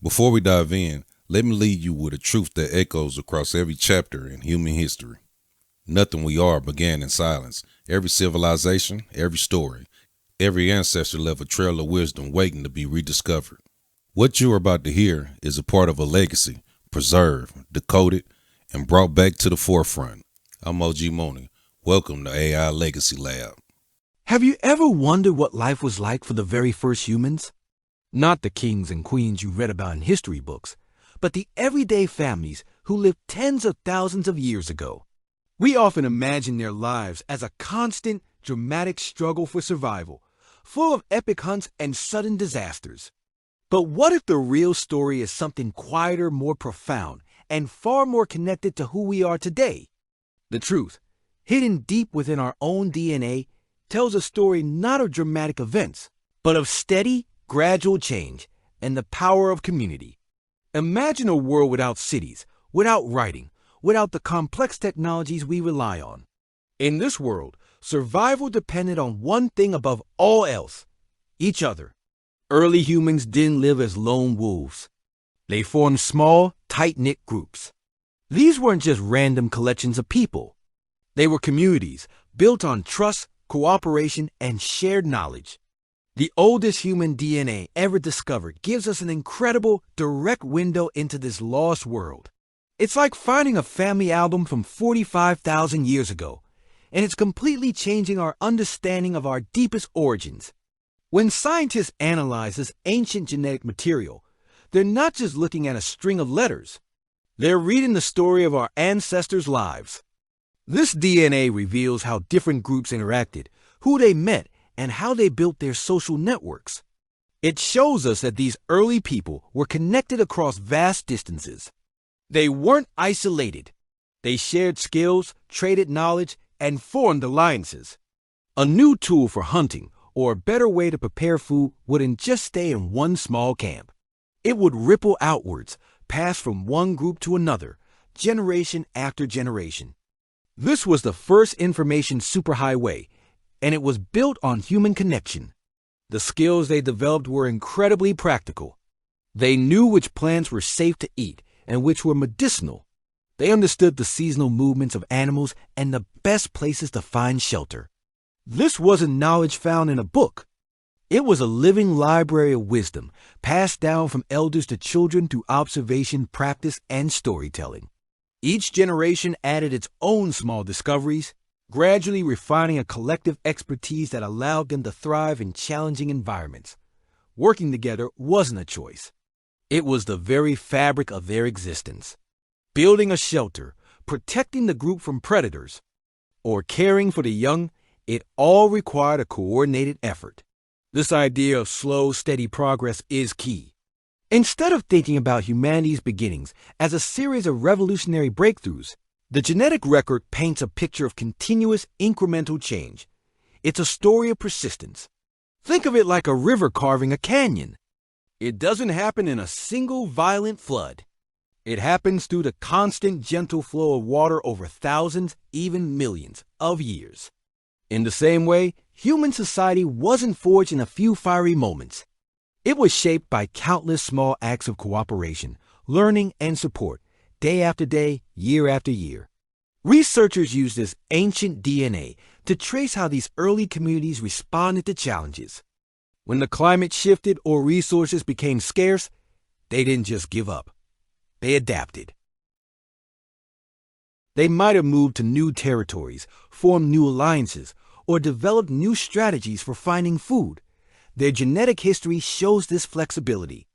Before we dive in, let me leave you with a truth that echoes across every chapter in human history. Nothing we are began in silence. Every civilization, every story, every ancestor left a trail of wisdom waiting to be rediscovered. What you are about to hear is a part of a legacy, preserved, decoded, and brought back to the forefront. I'm OG Mooney. Welcome to AI Legacy Lab. Have you ever wondered what life was like for the very first humans? Not the kings and queens you read about in history books, but the everyday families who lived tens of thousands of years ago. We often imagine their lives as a constant, dramatic struggle for survival, full of epic hunts and sudden disasters. But what if the real story is something quieter, more profound, and far more connected to who we are today? The truth, hidden deep within our own DNA, tells a story not of dramatic events, but of steady, gradual change and the power of community. Imagine a world without cities, without writing, without the complex technologies we rely on. In this world, survival depended on one thing above all else: each other. Early humans didn't live as lone wolves. They formed small, tight-knit groups. These weren't just random collections of people. They were communities built on trust, cooperation, and shared knowledge. The oldest human DNA ever discovered gives us an incredible, direct window into this lost world. It's like finding a family album from 45,000 years ago, and it's completely changing our understanding of our deepest origins. When scientists analyze this ancient genetic material, they're not just looking at a string of letters. They're reading the story of our ancestors' lives. This DNA reveals how different groups interacted, who they met, and how they built their social networks. It shows us that these early people were connected across vast distances. They weren't isolated. They shared skills, traded knowledge, and formed alliances. A new tool for hunting, or a better way to prepare food, wouldn't just stay in one small camp. It would ripple outwards, pass from one group to another, generation after generation. This was the first information superhighway, and it was built on human connection. The skills they developed were incredibly practical. They knew which plants were safe to eat and which were medicinal. They understood the seasonal movements of animals and the best places to find shelter. This wasn't knowledge found in a book. It was a living library of wisdom, passed down from elders to children through observation, practice, and storytelling. Each generation added its own small discoveries, gradually refining a collective expertise that allowed them to thrive in challenging environments. Working together wasn't a choice. It was the very fabric of their existence. Building a shelter, protecting the group from predators, or caring for the young, it all required a coordinated effort. This idea of slow, steady progress is key. Instead of thinking about humanity's beginnings as a series of revolutionary breakthroughs, the genetic record paints a picture of continuous, incremental change. It's a story of persistence. Think of it like a river carving a canyon. It doesn't happen in a single violent flood. It happens through the constant, gentle flow of water over thousands, even millions, of years. In the same way, human society wasn't forged in a few fiery moments. It was shaped by countless small acts of cooperation, learning, and support, day after day, year after year. Researchers use this ancient DNA to trace how these early communities responded to challenges. When the climate shifted or resources became scarce, they didn't just give up. They adapted. They might have moved to new territories, formed new alliances, or developed new strategies for finding food. Their genetic history shows this flexibility.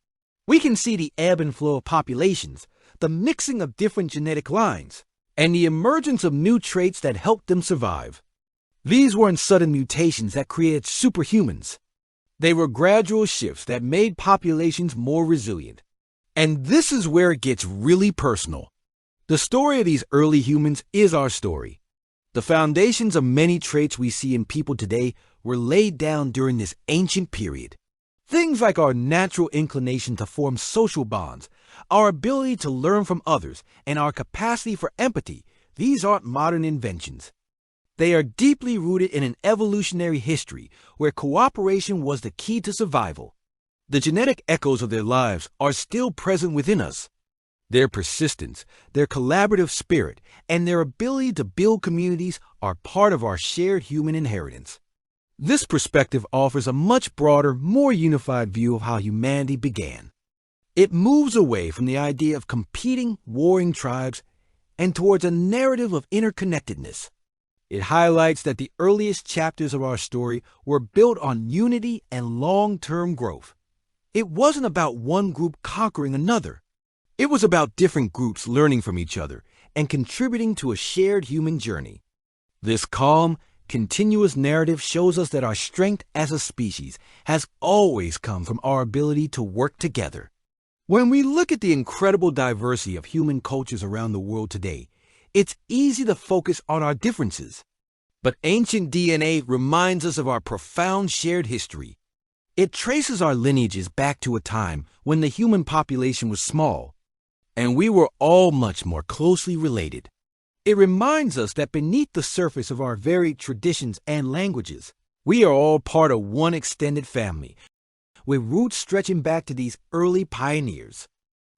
We can see the ebb and flow of populations, the mixing of different genetic lines, and the emergence of new traits that helped them survive. These weren't sudden mutations that created superhumans. They were gradual shifts that made populations more resilient. And this is where it gets really personal. The story of these early humans is our story. The foundations of many traits we see in people today were laid down during this ancient period. Things like our natural inclination to form social bonds, our ability to learn from others, and our capacity for empathy, these aren't modern inventions. They are deeply rooted in an evolutionary history where cooperation was the key to survival. The genetic echoes of their lives are still present within us. Their persistence, their collaborative spirit, and their ability to build communities are part of our shared human inheritance. This perspective offers a much broader, more unified view of how humanity began. It moves away from the idea of competing, warring tribes and towards a narrative of interconnectedness. It highlights that the earliest chapters of our story were built on unity and long-term growth. It wasn't about one group conquering another. It was about different groups learning from each other and contributing to a shared human journey. This calm, continuous narrative shows us that our strength as a species has always come from our ability to work together. When we look at the incredible diversity of human cultures around the world today, it's easy to focus on our differences. But ancient DNA reminds us of our profound shared history. It traces our lineages back to a time when the human population was small, and we were all much more closely related. It reminds us that beneath the surface of our varied traditions and languages, we are all part of one extended family, with roots stretching back to these early pioneers.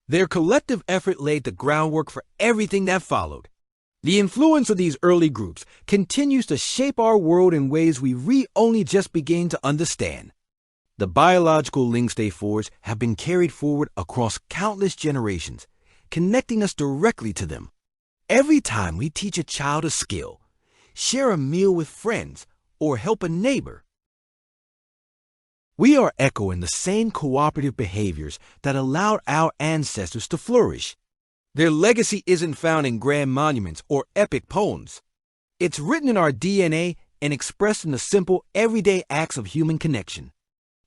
Their collective effort laid the groundwork for everything that followed. The influence of these early groups continues to shape our world in ways we only just begin to understand. The biological links they forged have been carried forward across countless generations, connecting us directly to them. Every time we teach a child a skill, share a meal with friends, or help a neighbor, we are echoing the same cooperative behaviors that allowed our ancestors to flourish. Their legacy isn't found in grand monuments or epic poems. It's written in our DNA and expressed in the simple, everyday acts of human connection.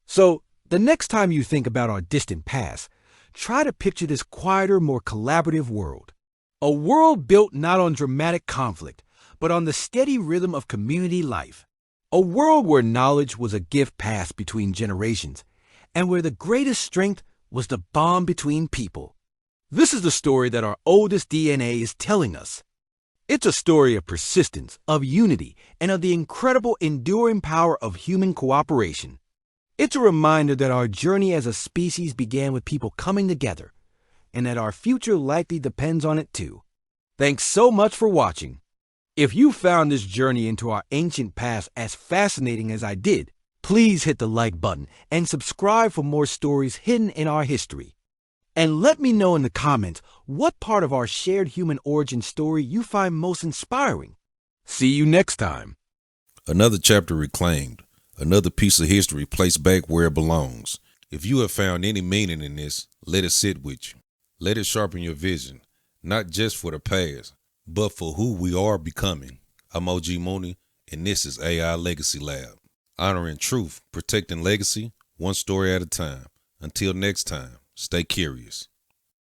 So, the next time you think about our distant past, try to picture this quieter, more collaborative world. A world built not on dramatic conflict, but on the steady rhythm of community life. A world where knowledge was a gift passed between generations, and where the greatest strength was the bond between people. This is the story that our oldest DNA is telling us. It's a story of persistence, of unity, and of the incredible enduring power of human cooperation. It's a reminder that our journey as a species began with people coming together, and that our future likely depends on it too. Thanks so much for watching. If you found this journey into our ancient past as fascinating as I did, please hit the like button and subscribe for more stories hidden in our history. And let me know in the comments what part of our shared human origin story you find most inspiring. See you next time. Another chapter reclaimed, another piece of history placed back where it belongs. If you have found any meaning in this, let it sit with you. Let it sharpen your vision, not just for the past, but for who we are becoming. I'm OG Mooney, and this is AI Legacy Lab. Honoring truth, protecting legacy, one story at a time. Until next time, stay curious.